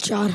4।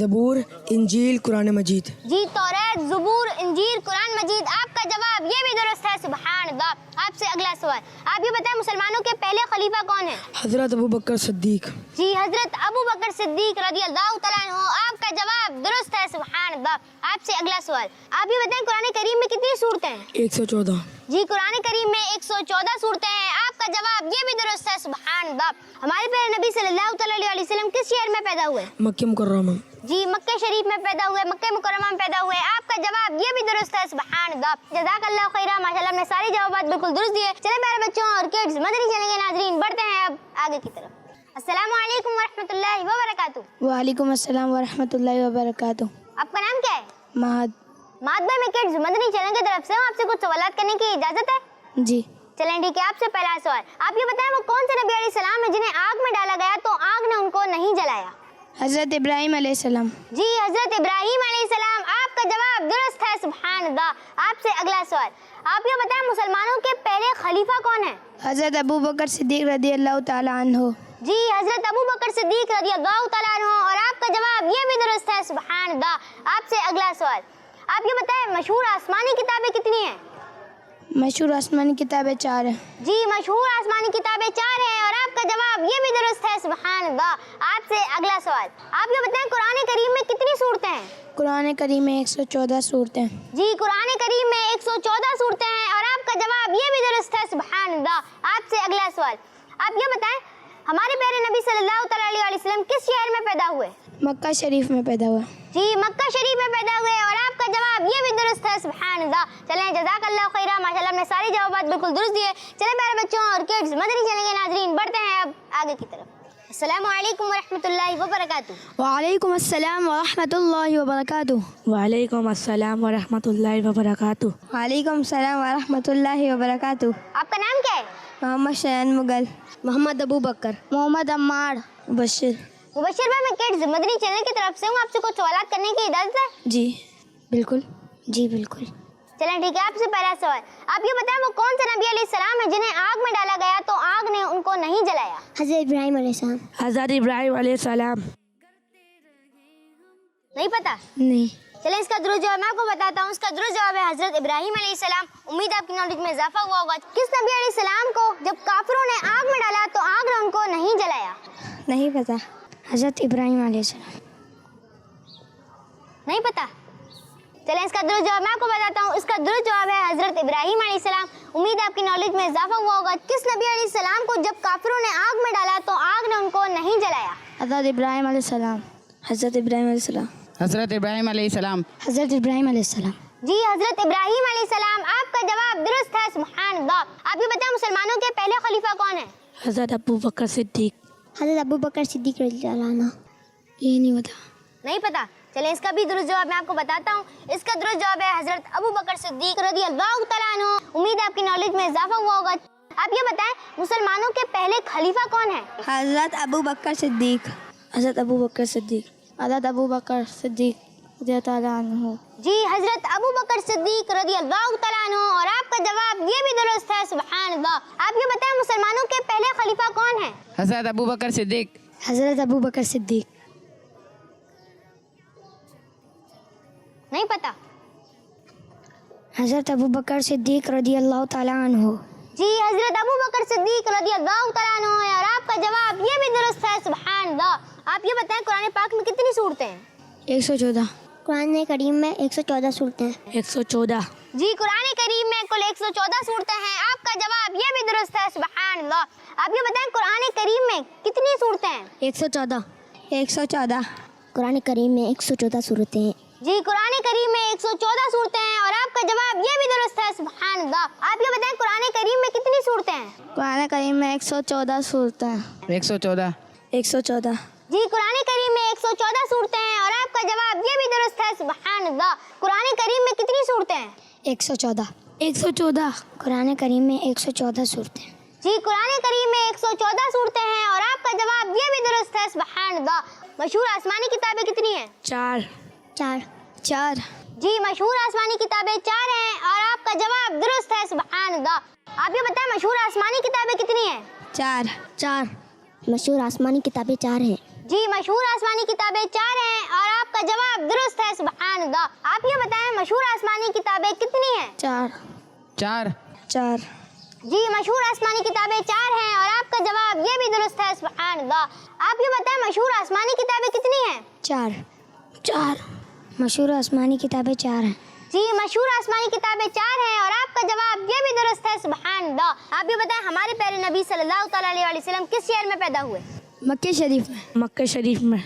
زبور، انجیل، قرآن مجید۔ جی توریت، زبور، انجیل، قرآن مجید، آپ کا جواب یہ بھی درست ہے، سبحان اللہ۔ آپ سے اگلا سوال، آپ یہ بتائیں مسلمانوں کے پہلے خلیفہ کون ہیں؟ حضرت ابو بکر صدیق۔ جی حضرت ابو بکر صدیق رضی اللہ تعالیٰ عنہ، آپ کا جواب درست ہے، سبحان اللہ۔ آپ سے اگلا سوال، آپ یہ بتائیں قرآن کریم میں کتنی صورتیں ہیں؟ 114۔ جی قرآن کریم میں 114 صورتیں ہیں، آپ کا جواب یہ بھی درست ہے، سبحان اللہ۔ ہمارے پیارے نبی صلی اللہ تعالیٰ علیہ وسلم کس شہر میں پیدا ہوئے؟ مکہ مکرمہ۔ جی مکہ شریف میں پیدا ہوئے، مکہ مکرمہ میں پیدا ہوئے، آپ کا جواب یہ بھی درست ہے، سبحان اللہ۔ جزاک اللہ خیرہ، ماشاءاللہ نے سارے جوابات بالکل درست دیے۔ چلیں پیارے بچوں اور کڈز مدنی چینل کے ناظرین، بڑھتے ہیں اب آگے کی طرف۔ السلام علیکم ورحمۃ اللہ وبرکاتہ۔ وعلیکم السلام ورحمۃ اللہ وبرکاتہ۔ آپ کا نام کیا ہے؟ مہد۔ مہد بھائی، میں کڈز مدنی چینل کی طرف سے ہوں، آپ سے کچھ سوالات کرنے کی اجازت ہے؟ جی چلیں ٹھیک ہے، آپ سے پہلا سوال، آپ یہ بتائیں وہ کون سے نبی علیہ السلام ہیں جنہیں آگ میں ڈالا گیا تو آگ نے ان کو نہیں جلایا؟ حضرت ابراہیم علیہ السلام۔ جی حضرت ابراہیم علیہ السلام، آپ کا جواب درست ہے، سبحان اللہ۔ آپ سے اگلا سوال، آپ یہ بتائیں مسلمانوں کے پہلے خلیفہ کون ہیں؟ حضرت ابو بکر صدیق رضی اللہ تعالیٰ عنہ۔ جی حضرت ابو بکر صدیق رضی اللہ تعالیٰ عنہ، اور آپ کا جواب یہ بھی درست ہے، سبحان اللہ۔ آپ سے اگلا سوال، آپ یہ بتائیں مشہور آسمانی کتابیں کتنی ہیں؟ مشہور آسمانی کتابیں 4 ہیں۔ جی مشہور آسمانی کتابیں 4 ہیں، اور آپ کا جواب یہ بھی درست ہے، سبحان اللہ۔ آپ سے اگلا سوال، آپ یہ بتائیں قرآن کریم میں کتنی صورتیں ہیں؟ قرآن کریم میں 114 صورتیں۔ جی قرآن کریم میں 114 صورتیں ہیں، اور آپ کا جواب یہ بھی درست ہے، سبحان اللہ۔ آپ سے اگلا سوال، آپ یہ بتائیں ہمارے پیارے نبی صلی اللہ تعالیٰ علیہ وسلم کس شہر میں پیدا ہوئے؟ مکہ شریف میں پیدا ہوا۔ جی مکہ شریف میں پیدا ہوئے، اور آپ کا جواب یہ بھی درست ہے، سبحان اللہ۔ چلیں جزاک اللہ خیرہ، ماشاءاللہ نے سارے جوابات بالکل درست دیے۔ چلیں پیارے بچوں اور کڈز مدنی چینل کے ناظرین، بڑھتے ہیں اب آگے کی طرف۔ السلام علیکم ورحمۃ اللہ وبرکاتہ۔ وعلیکم السلام ورحمۃ اللہ وبرکاتہ۔ وعلیکم السلام ورحمۃ اللہ وبرکاتہ۔ وعلیکم السلام ورحمۃ اللہ وبرکاتہ۔ آپ کا نام کیا ہے؟ محمد شیان مغل۔ محمد ابو بکر۔ محمد عمار۔ بشیر۔ مبشر بھائی، میں کڈز مدنی چینل کی طرف سے ہوں، آپ سے کچھ سوالات کرنے کی اجازت ہے؟ جی بالکل۔ جی بالکل۔ چلیں ٹھیک ہے، آپ سے پہلا سوال، آپ یہ بتائیں وہ کون سے نبی علیہ السلام ہیں جنہیں آگ میں ڈالا گیا تو آگ نے ان کو نہیں جلایا؟ حضرت ابراہیم علیہ السلام۔ حضرت ابراہیم علیہ السلام۔ نہیں پتا؟ نہیں۔ چلیں اس کا درست جواب میں آپ کو بتاتا ہوں، اس کا درست جواب ہے حضرت ابراہیم علیہ السلام۔ امید آپ کی نالج میں اضافہ ہوا ہوگا۔ کس نبی علیہ السلام کو جب کافروں نے آگ میں ڈالا تو آگ نے ان کو نہیں جلایا؟ نہیں پتا۔ حضرت ابراہیم علیہ السلام۔ نہیں پتا؟ چلیں اس کا درست جواب میں آپ کو بتاتا ہوں، اس کا درست جواب ہے حضرت ابراہیم علیہ السلام۔ امید آپ کی نالج میں اضافہ ہوا ہوگا۔ کس نبی علیہ السلام کو جب کافروں نے آگ میں ڈالا تو آگ نے ان کو نہیں جلایا؟ حضرت ابراہیم علیہ السلام۔ حضرت ابراہیم علیہ السلام۔ حضرت ابراہیم علیہ السلام۔ حضرت ابراہیم علیہ السلام۔ جی حضرت ابراہیم علیہ السلام، آپ کا جواب درست ہے، سبحان اللہ۔ آپ یہ بتائیں مسلمانوں کے پہلے خلیفہ کون ہیں؟ حضرت ابو بکر صدیق۔ حضرت ابو بکر صدیق رضی اللہ عنہ۔ یہ نہیں پتا۔ نہیں پتا؟ چلیں اس کا بھی درست جواب میں آپ کو بتاتا ہوں، اس کا درست جواب ہے حضرت ابو بکر صدیق رضی اللہ تعالیٰ عنہ۔ امید آپ کی نالج میں اضافہ ہوا ہوگا۔ آپ یہ بتائیں مسلمانوں کے پہلے خلیفہ کون ہیں؟ حضرت ابو بکر صدیق۔ حضرت ابو بکر صدیق۔ حضرت ابو بکر صدیق رضی اللہ عنہ۔ جی حضرت ابو بکر صدیق رضی اللہ تعالیٰ عنہ، اور آپ کا جواب یہ بھی درست ہے، سبحان اللہ۔ آپ یہ بتائیں مسلمانوں کے پہلے خلیفہ کون ہیں؟ حضرت ابو بکر صدیق۔ حضرت ابو بکر صدیق۔ نہیں پتا؟ حضرت ابو بکر صدیق رضی اللہ تعالیٰ عنہ۔ جی حضرت ابو بکر صدیق رضی اللہ تعالیٰ عنہ ہے، اور آپ کا جواب یہ بھی درست ہے، سبحان اللہ۔ آپ یہ بتائیں قرآن پاک میں کتنی صورتیں ہیں؟ 114۔ قرآن کریم میں 114 صورتیں ہیں۔ 114۔ جی قرآن کریم میں کل 114 صورتیں ہیں، آپ کا جواب یہ بھی درست ہے، سبحان اللہ۔ آپ یہ بتائیں قرآن کریم میں کتنی صورتیں ہیں؟ 114۔ 114۔ قرآن کریم میں 114 صورتیں ہیں۔ جی قرآن کریم میں 114 صورتیں ہیں، اور آپ کا جواب یہ بھی درست ہے، سبحان اللہ۔ آپ یہ بتائیں قرآن کریم میں کتنی صورتیں ہیں؟ قرآن کریم میں 114 صورتیں ہیں۔ 114۔ 114۔ جی قرآن کریم میں 114 صورتیں ہیں، اور آپ کا جواب یہ بھی درست ہے، سبحان اللہ۔ قرآن کریم میں کتنی صورتیں ہیں؟ 114۔ 114۔ قرآن کریم میں 114 صورتیں ہیں۔ جی قرآن کریم میں 114 صورتیں ہیں، اور آپ کا جواب یہ بھی درست ہے، سبحان اللہ۔ مشہور آسمانی کتابیں کتنی ہیں؟ 4۔ 4۔ جی مشہور آسمانی کتابیں 4 ہیں، اور آپ کا جواب درست ہے، سبحان اللہ۔ آپ یہ بتائیں مشہور آسمانی کتابیں کتنی ہیں؟ 4۔ مشہور آسمانی کتابیں 4 ہیں۔ جی مشہور آسمانی کتابیں 4 ہیں اور آپ کا جواب درست ہے، سبحان اللہ۔ آپ یہ بتائیں مشہور آسمانی کتابیں کتنی ہیں؟ 4 4 4 جی مشہور آسمانی کتابیں 4 ہیں اور آپ کا جواب یہ بھی درست ہے، سبحان اللہ۔ آپ یہ بتائیں مشہور آسمانی کتابیں کتنی ہیں؟ 4 مشہور آسمانی کتابیں 4 ہیں۔ جی مشہور آسمانی کتابیں 4 ہیں اور آپ کا جواب یہ بھی درست ہے، سبحان اللہ۔ آپ یہ بتائیں ہمارے پیارے نبی صلی اللہ تعالیٰ علیہ وسلم کس شہر میں پیدا ہوئے؟ مکہ شریف میں مکہ شریف میں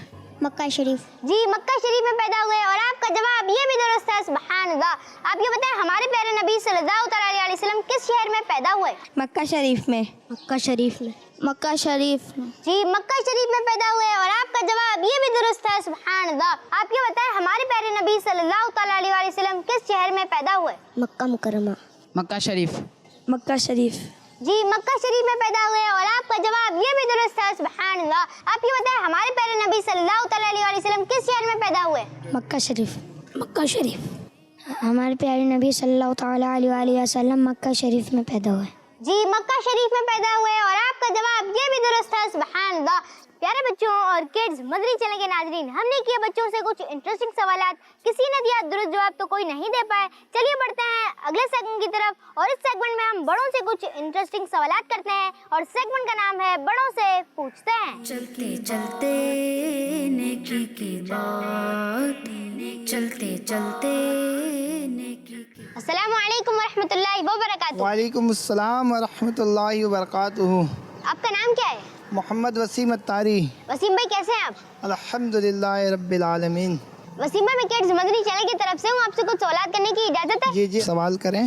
مکہ شریف جی مکہ شریف میں پیدا ہوئے اور آپ کا جواب یہ بھی درست ہے، سبحان اللہ۔ آپ یہ بتائیں ہمارے پیارے نبی صلی اللہ تعالیٰ علیہ وسلم کس شہر میں پیدا ہوئے؟ مکہ شریف میں مکہ شریف میں مکہ شریف میں جی مکہ شریف میں پیدا ہوئے اور آپ کا جواب یہ بھی درست ہے، سبحان اللہ۔ آپ یہ بتائیں ہمارے پیارے نبی صلی اللہ تعالیٰ علیہ وسلم کس شہر میں پیدا ہوئے؟ مکہ مکرمہ مکہ شریف مکہ شریف جی مکہ شریف میں پیدا ہوئے اور آپ کا جواب یہ بھی درست ہے، سبحان اللہ۔ آپ یہ بتائیں ہمارے پیارے نبی صلی اللہ تعالیٰ علیہ وسلم کس شہر میں پیدا ہوئے؟ مکہ شریف مکہ شریف ہمارے پیارے نبی صلی اللہ تعالیٰ علیہ وآلہ وسلم مکہ شریف میں پیدا ہوئے۔ جی مکہ شریف میں پیدا ہوئے اور آپ کا جواب یہ بھی درست ہے، سبحان اللہ۔ پیارے بچوں اور کڈز مدنی چینل کے ناظرین، ہم نے کیے بچوں سے کچھ انٹرسٹنگ سوالات، کسی نے دیا درست جواب تو کوئی نہیں دے پائے۔ چلیے بڑھتے ہیں اگلے سیگمنٹ کی طرف، اور اس سیگمنٹ میں ہم بڑوں سے کچھ انٹرسٹنگ سوالات کرتے ہیں، اور سیگمنٹ کا نام ہے بڑوں سے پوچھتے ہیں۔ چلتے چلتے نیکی کی بات، چلتے چلتے نیکی کی السلام علیکم ورحمۃ اللہ وبرکاتہ۔ وعلیکم السلام ورحمۃ اللہ وبرکاتہ۔ آپ کا نام کیا ہے؟ محمد وسیم الطاری۔ وسیم بھائی کیسے ہیں آپ؟ الحمدللہ رب العالمین۔ وسیم بھائی میں کڈز مدنی چینل کی طرف سے ہوں، آپ سے کچھ سوالات کرنے کی اجازت ہے؟ جی سوال کریں۔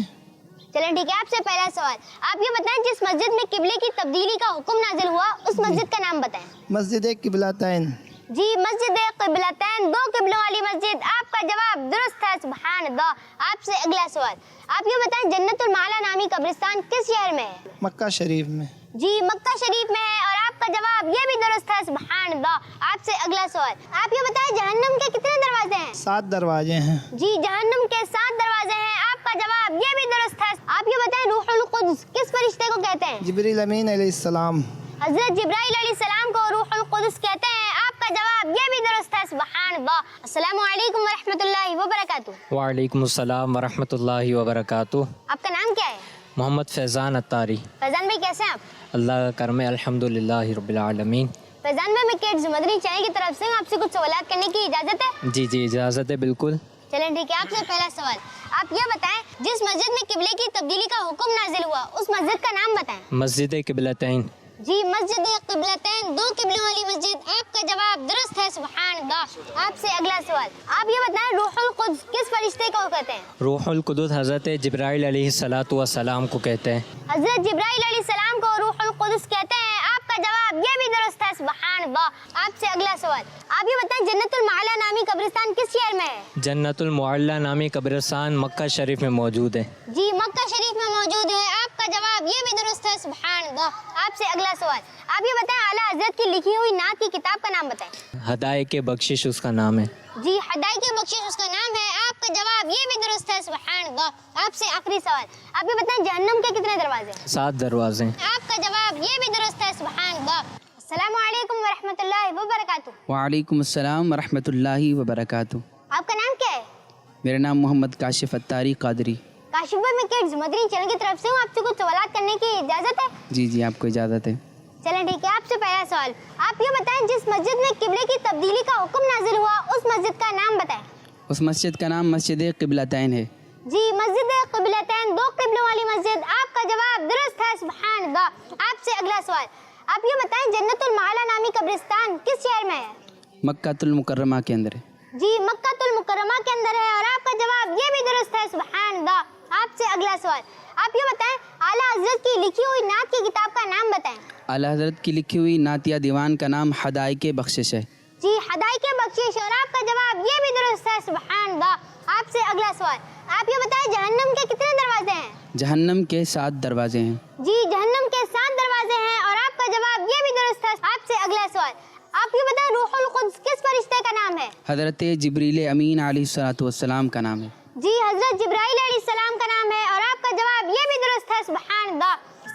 چلیں ٹھیک ہے، آپ سے پہلا سوال، آپ یہ بتائیں جس مسجد میں قبلے کی تبدیلی کا حکم نازل ہوا اس مسجد کا نام بتائیں۔ مسجد قبلتین۔ جی مسجد قبلتین، 2 قبلوں والی مسجد۔ آپ کا جواب درست ہے، سبحان اللہ۔ آپ سے اگلا سوال، آپ یہ بتائیں جنت المعلا نامی قبرستان کس شہر میں ہے؟ مکہ شریف میں۔ جی مکہ شریف میں ہے اور آپ کا جواب یہ بھی درست ہے، سبحان اللہ۔ آپ سے اگلا سوال، آپ یہ بتائیں جہنم کے کتنے دروازے ہیں؟ 7 دروازے ہیں۔ جی جہنم کے 7 دروازے ہیں، آپ کا جواب یہ بھی درست ہے۔ آپ یہ بتائیں روح القدس کس فرشتے کو کہتے ہیں؟ جبریل امین علیہ السلام۔ حضرت جبرائیل علیہ السلام کو روح القدس کہتے ہیں، آپ کا جواب یہ بھی درست ہے، سبحان اللہ۔ السلام علیکم ورحمۃ اللہ وبرکاتہ۔ وعلیکم السلام ورحمۃ اللہ وبرکاتہ۔ آپ کا نام کیا ہے؟ محمد فیضان الطاری۔ فیضان بھائی کیسے ہیں آپ؟ اللہ کا کرم ہے، الحمدللہ رب العالمین۔ فیضان بھائی میں کڈز مدنی چینل کی طرف سے ہوں، آپ سے کچھ سوالات کرنے کی اجازت ہے؟ جی اجازت ہے بالکل۔ چلیں ٹھیک ہے، آپ سے پہلا سوال، آپ یہ بتائیں جس مسجد میں قبلے کی تبدیلی کا حکم نازل ہوا اس مسجد کا نام بتائیں۔ مسجد قبلتین۔ جی مسجد قبلتین، 2 قبلوں والی مسجد۔ آپ کا جواب درست ہے، سبحان اللہ۔ آپ سے اگلا سوال، آپ یہ بتائیں روح القدس کس فرشتے کو کہتے ہیں؟ روح القدس حضرت جبرائیل علیہ السلام کو کہتے ہیں۔ حضرت جبرائیل علیہ السلام کو روح القدس کہتے ہیں، آپ کا جواب یہ بھی درست ہے، سبحان اللہ۔ آپ سے اگلا سوال، آپ یہ بتائیں جنت المعلا نامی قبرستان کس شہر میں ہے؟ جنت المعلا نامی قبرستان مکہ شریف میں موجود ہے۔ جی مکہ شریف میں موجود ہے، آپ کا جواب یہ بھی درست ہے، سبحان اللہ۔ آپ سے اگلا سوال، آپ یہ بتائیں اعلیٰ حضرت کی لکھی ہوئی نعت کی کتاب کا نام بتائیں۔ ہدایت بخشش اس کا نام ہے۔ جی ہدایت بخشش اس کا نام ہے، آپ کا جواب یہ بھی درست ہے، سبحان اللہ۔ آپ سے آخری سوال، آپ یہ بتائیں جہنم کے کتنے دروازے ہیں؟ 7 دروازے ہیں۔ آپ کا جواب یہ بھی درست ہے، سبحان اللہ۔ السلام علیکم ورحمۃ اللہ وبرکاتہ۔ وعلیکم السلام ورحمۃ اللہ وبرکاتہ۔ آپ کا نام کیا ہے؟ میرا نام محمد کاشف الطاری قادری۔ کاشف بھائی میں کڈز مدنی چینل کی طرف سے ہوں، آپ سے کچھ سوالات کرنے کی اجازت ہے؟ جی آپ کو اجازت ہے۔ چلیں ٹھیک ہے، آپ سے پہلا سوال، آپ یہ بتائیں جس مسجد میں قبلے کی تبدیلی کا حکم نازل ہوا اس مسجد کا نام بتائیں۔ اس مسجد کا نام مسجد قبلتین ہے۔ جی مسجد قبلتین، 2 قبلوں والی مسجد۔ آپ کا جواب درست ہے، سبحان اللہ۔ آپ سے اگلا سوال، آپ یہ بتائیں جنت المعلا نامی قبرستان کس شہر میں ہے؟ مکہ المکرمہ کے اندر ہے۔ جی مکہ المکرمہ کے اندر ہے اور آپ کا جواب یہ بھی درست ہے، سبحان اللہ۔ آپ سے اگلا سوال، آپ یہ بتائیں اعلیٰ حضرت کی لکھی ہوئی نعت کی کتاب کا نام بتائیں۔ اعلیٰ حضرت کی لکھی ہوئی نعتیہ دیوان کا نام ہدایت بخشش ہے۔ جی ہدایت بخشش، اور آپ کا جواب یہ بھی درست ہے، سبحان اللہ۔ آپ سے اگلا سوال، آپ یہ بتائیں جہنم کے کتنے دروازے ہیں؟ جہنم کے 7 دروازے ہیں۔ جی جہنم کے 7 دروازے ہیں اور آپ کا جواب یہ بھی درست ہے۔ آپ سے اگلا سوال، آپ یہ بتائیں روح القدس کس فرشتے کا نام ہے؟ حضرت جبریل امین علیہ السلام کا نام ہے۔ جی حضرت جبرائیل علیہ السلام کا نام ہے اور آپ کا جواب یہ بھی درست ہے، سبحان اللہ۔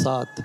7।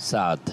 7।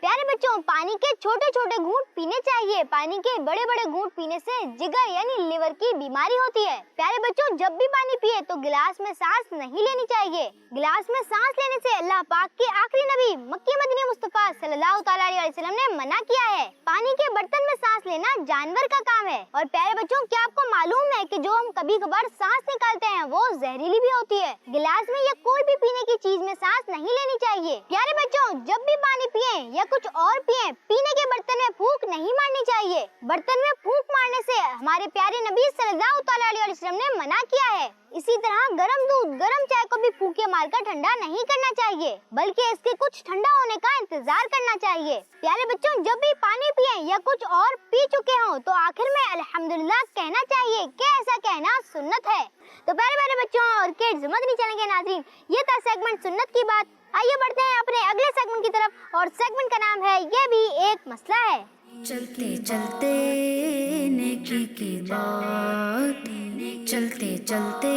پیارے بچوں, پانی کے چھوٹے چھوٹے گھونٹ پینے چاہیے. پانی کے بڑے بڑے گھونٹ پینے سے جگر یعنی لیور کی بیماری ہوتی ہے. پیارے بچوں, جب بھی پانی پیے تو گلاس میں سانس نہیں لینی چاہیے. گلاس میں سانس لینے سے اللہ پاک کے آخری نبی مکی مدنی مصطفیٰ صلی اللہ تعالیٰ علیہ وسلم نے منع کیا ہے. پانی کے برتن میں سانس لینا جانور کا کام ہے. اور پیارے بچوں, کیا آپ کو معلوم ہے کہ جو ہم کبھی کبھار سانس نکالتے ہیں وہ زہریلی بھی ہوتی ہے. گلاس میں یا کوئی بھی پینے کی چیز میں سانس نہیں لینی چاہیے. پیارے بچوں, جب بھی پانی پیئیں یا کچھ اور پیئیں, پینے کے برتن میں پھونک نہیں مارنی چاہیے. برتن میں پھونک مارنے سے ہمارے پیارے نبی صلی اللہ تعالیٰ علیہ وسلم نے منع کیا ہے. اسی طرح گرم دودھ, گرم چائے کو بھی پھونکے مار کر ٹھنڈا نہیں کرنا چاہیے, بلکہ اس کے کچھ ٹھنڈا ہونے کا انتظار کرنا چاہیے. پیارے بچوں, جب بھی پانی پئیں یا کچھ اور پی چکے ہوں تو آخر میں الحمدللہ کہنا چاہیے کہ ایسا کہنا سنت ہے. تو پیارے پیارے بچوں اور کڈز مدنی چینل کے ناظرین, یہ تھا سیگمنٹ سنت کی بات. آئیے بڑھتے ہیں اپنے اگلے سیگمنٹ کی طرف, اور سیگمنٹ کا نام ہے یہ بھی ایک مسئلہ ہے. چلتے چلتے نیکی کی بات, چلتے چلتے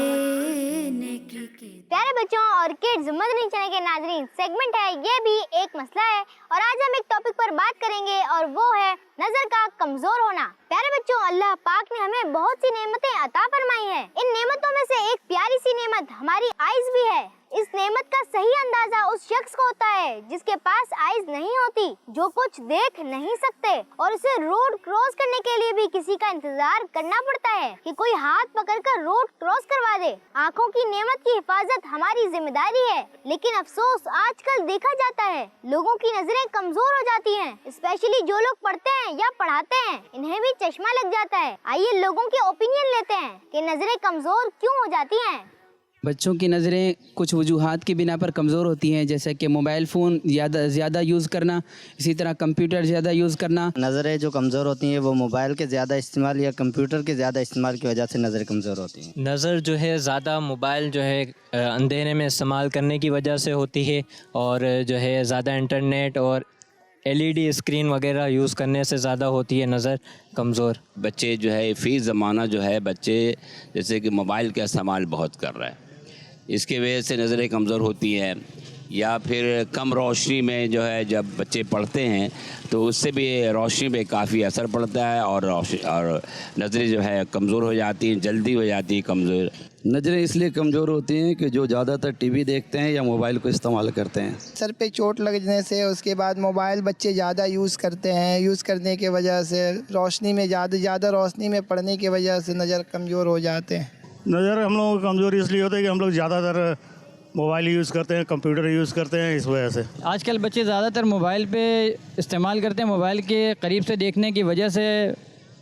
نیکی کی. پیارے بچوں اور کڈز مدنی چینل کے ناظرین, سیگمنٹ ہے یہ بھی ایک مسئلہ ہے, اور آج ہم ایک ٹاپک پر بات کریں گے اور وہ ہے نظر کا کمزور ہونا. پیارے بچوں, اللہ پاک نے ہمیں بہت سی نعمتیں عطا فرمائی ہیں. ان نعمتوں میں سے ایک پیاری سی نعمت ہماری آئیز بھی ہے. اس نعمت کا صحیح اندازہ اس شخص کو ہوتا ہے جس کے پاس آئیز نہیں ہوتی, جو کچھ دیکھ نہیں سکتے, اور اسے روڈ کراس کرنے کے لیے بھی کسی کا انتظار کرنا پڑتا ہے کہ کوئی ہاتھ پکڑ کر روڈ کراس کروا دے. آنکھوں کی نعمت کی حفاظت ہماری ذمہ داری ہے, لیکن افسوس آج کل دیکھا جاتا ہے لوگوں کی نظریں کمزور ہو جاتی ہیں. اسپیشلی جو لوگ پڑھتے ہیں یا پڑھاتے ہیں, انہیں بھی چشمہ لگ جاتا ہے. آئیے لوگوں کے اوپینین لیتے ہیں کہ نظریں کمزور کیوں ہو جاتی ہیں. بچوں کی نظریں کچھ وجوہات کی بنا پر کمزور ہوتی ہیں, جیسے کہ موبائل فون زیادہ یوز کرنا, اسی طرح کمپیوٹر زیادہ یوز کرنا. نظریں جو کمزور ہوتی ہیں وہ موبائل کے زیادہ استعمال یا کمپیوٹر کے زیادہ استعمال کی وجہ سے نظریں کمزور ہوتی ہیں. نظر جو ہے زیادہ موبائل جو ہے اندھیرے میں استعمال کرنے کی وجہ سے ہوتی ہے, اور جو ہے زیادہ انٹرنیٹ اور LED اسکرین وغیرہ یوز کرنے سے زیادہ ہوتی ہے نظر کمزور. بچے جو ہے فی زمانہ جو ہے بچے جیسے کہ موبائل کا استعمال بہت کر رہا ہے, اس کی وجہ سے نظریں کمزور ہوتی ہیں. یا پھر کم روشنی میں جو ہے جب بچے پڑھتے ہیں تو اس سے بھی روشنی پہ کافی اثر پڑتا ہے, اور نظریں جو ہے کمزور ہو جاتی ہیں, جلدی ہو جاتی ہیں کمزور. نظریں اس لیے کمزور ہوتی ہیں کہ جو زیادہ تر ٹی وی دیکھتے ہیں یا موبائل کو استعمال کرتے ہیں. سر پہ چوٹ لگنے سے, اس کے بعد موبائل بچے زیادہ یوز کرتے ہیں, یوز کرنے کی وجہ سے روشنی میں زیادہ روشنی میں پڑھنے کی وجہ سے نظر کمزور ہو جاتے ہیں. نظر ہم لوگوں کو کمزوری اس لیے ہوتی ہے کہ ہم لوگ زیادہ تر موبائل یوز کرتے ہیں, کمپیوٹر یوز کرتے ہیں, اس وجہ سے. آج کل بچے زیادہ تر موبائل پہ استعمال کرتے ہیں. موبائل کے قریب سے دیکھنے کی وجہ سے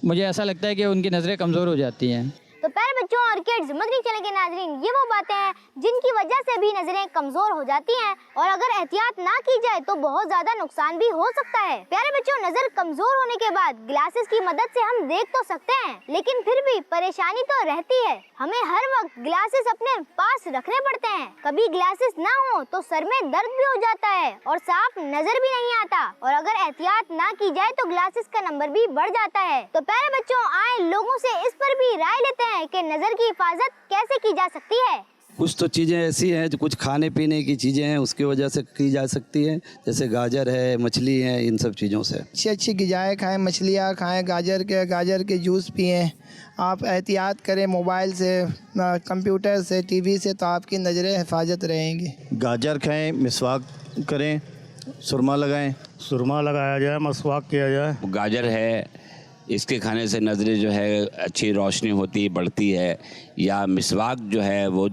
مجھے ایسا لگتا ہے کہ ان کی نظریں کمزور ہو جاتی ہیں. تو پیارے بچوں اور کڈز مدنی چینل کے ناظرین, یہ وہ باتیں ہیں جن کی وجہ سے بھی نظریں کمزور ہو جاتی ہیں, اور اگر احتیاط نہ کی جائے تو بہت زیادہ نقصان بھی ہو سکتا ہے. پیارے بچوں, نظر کمزور ہونے کے بعد گلاسز کی مدد سے ہم دیکھ تو سکتے ہیں, لیکن پھر بھی پریشانی تو رہتی ہے. ہمیں ہر وقت گلاسز اپنے پاس رکھنے پڑتے ہیں. کبھی گلاسز نہ ہو تو سر میں درد بھی ہو جاتا ہے اور صاف نظر بھی نہیں آتا, اور اگر احتیاط نہ کی جائے تو گلاسز کا نمبر بھی بڑھ جاتا ہے. تو پیارے بچوں, آئیں لوگوں سے اس پر بھی رائے لیتے ہیں کہ نظر کی حفاظت کیسے کی جا سکتی ہے. کچھ تو چیزیں ایسی ہیں جو کچھ کھانے پینے کی چیزیں ہیں اس کی وجہ سے کی جا سکتی ہیں, جیسے گاجر ہے, مچھلی ہے, ان سب چیزوں سے. اچھی غذائیں کھائیں, مچھلیاں کھائیں, گاجر کے جوس پئیں. آپ احتیاط کریں موبائل سے, کمپیوٹر سے, ٹی وی سے, تو آپ کی نظریں حفاظت رہیں گی. گاجر کھائیں, مسواک کریں, سرما لگائیں, سرما لگایا جائے, مسواک کیا جائے. گاجر ہے, اس کے کھانے سے نظریں جو ہے اچھی روشنی ہوتی بڑھتی ہے, یا مسواک جو ہے وہ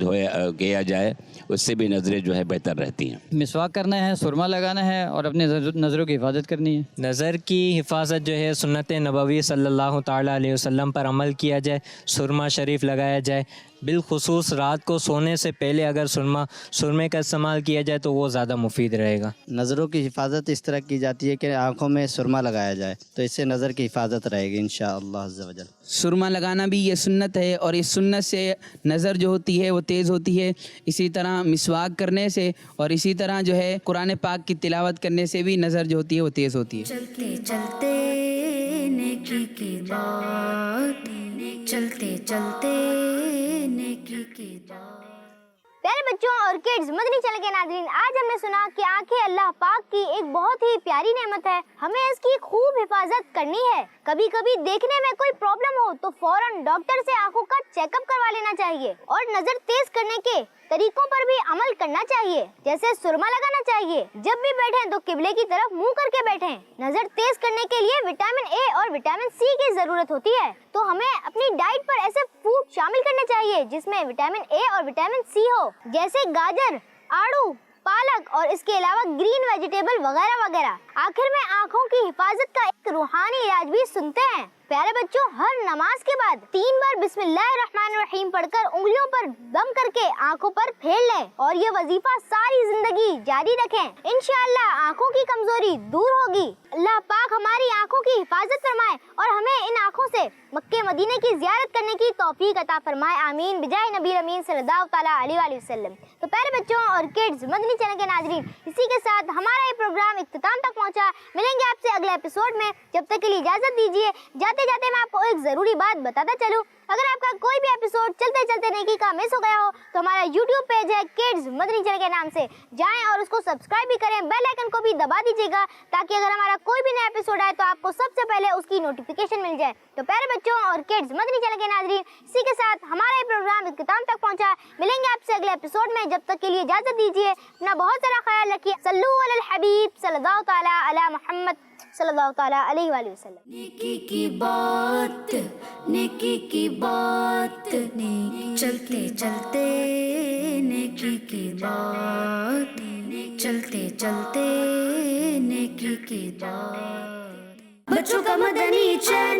کیا جائے, اس سے بھی نظریں جو ہے بہتر رہتی ہیں. مسواک کرنا ہے, سرما لگانا ہے, اور اپنے نظروں کی حفاظت کرنی ہے. نظر کی حفاظت جو ہے سنت نبوی صلی اللہ تعالیٰ علیہ وسلم پر عمل کیا جائے, سرما شریف لگایا جائے. بالخصوص رات کو سونے سے پہلے اگر سرمے کا استعمال کیا جائے تو وہ زیادہ مفید رہے گا. نظروں کی حفاظت اس طرح کی جاتی ہے کہ آنکھوں میں سرما لگایا جائے, تو اس سے نظر کی حفاظت رہے گی انشاءاللہ عز و جل. سرما لگانا بھی یہ سنت ہے, اور اس سنت سے نظر جو ہوتی ہے وہ تیز ہوتی ہے. اسی طرح مسواک کرنے سے, اور اسی طرح جو ہے قرآن پاک کی تلاوت کرنے سے بھی نظر جو ہوتی ہے وہ تیز ہوتی ہے. چلتے چلتے نیکی کی بات, چلتے چلتے نیکی کی بات. پیارے بچوں اور کڈز مدنی چینل کے ناظرین، آج ہم نے سنا کہ آنکھیں اللہ پاک کی ایک بہت ہی پیاری نعمت ہے، ہمیں اس کی خوب حفاظت کرنی ہے۔ کبھی کبھی دیکھنے میں کوئی پرابلم ہو تو فوراً ڈاکٹر سے آنکھوں کا چیک اپ کروا لینا چاہیے اور نظر تیز کرنے کے طریقوں پر بھی عمل کرنا چاہیے، جیسے سرما لگانا چاہیے، جب بھی بیٹھیں تو قبلے کی طرف منہ کر کے بیٹھیں۔ نظر تیز کرنے کے لیے وٹامن اے اور وٹامن سی کی ضرورت ہوتی ہے، تو ہمیں اپنی ڈائٹ پر ایسے فوڈ شامل کرنے چاہیے جس میں وٹامن اے اور وٹامن سی ہو، جیسے گاجر، آڑو، پالک اور اس کے علاوہ گرین ویجیٹیبل وغیرہ وغیرہ۔ آخر میں آنکھوں کی حفاظت کا ایک روحانی علاج بھی سنتے ہیں۔ پیارے بچوں، ہر نماز کے بعد 3 بار بسم اللہ الرحمن الرحیم پڑھ کر انگلیوں پر دم کر کے آنکھوں پر پھیر لیں اور یہ وظیفہ ساری زندگی جاری رکھیں۔ انشاءاللہ آنکھوں کی کمزوری دور ہوگی۔ اللہ پاک ہماری آنکھوں کی حفاظت فرمائے اور ہمیں ان آنکھوں سے مکہ مدینے کی زیارت کرنے کی توفیق عطا فرمائے، آمین بجائے نبی امین صلی اللہ تعالیٰ علیہ وآلہ وسلم۔ تو پیارے بچوں اور کڈز مدنی چینل کے ناظرین، اسی کے ساتھ ہمارا یہ پروگرام اختتام تک پہنچا۔ ملیں گے آپ سے اگلے ایپیسوڈ میں، جب تک کے لیے اجازت دیجیے۔ جاتے جاتے میں آپ کو ایک ضروری بات بتاتا چلوں، اگر آپ کا کوئی بھی ایپیسوڈ چلتے چلتے نیکی کا مس ہو گیا ہو تو ہمارا یوٹیوب پیج ہے کڈز مدنی چینل کے نام سے، جائیں اور اس کو سبسکرائب بھی کریں، بیل آئیکن کو بھی دبا دیجیے گا تاکہ اگر ہمارا کوئی بھی نیا ایپیسوڈ آئے تو آپ کو سب سے پہلے اس کی نوٹیفیکیشن مل جائے۔ تو پیارے بچوں اور کڈز مدنی چینل کے ناظرین، اسی کے ساتھ ہمارا یہ پروگرام اختتام تک پہنچا۔ ملیں گے آپ سے اگلے ایپیسوڈ میں، جب تک کے لیے اجازت دیجیے۔ اپنا بہت سارا خیال رکھیے۔ صلو علی الحبیب صلی اللہ تعالیٰ علی محمد صلی اللہ تعالیٰ علیہ وآلہ وسلم۔ نیکی کی بات، نیکی کی بات، چلتے چلتے نیکی کی بات، چلتے چلتے نیکی کی بات۔ بچوں کا مدنی چینل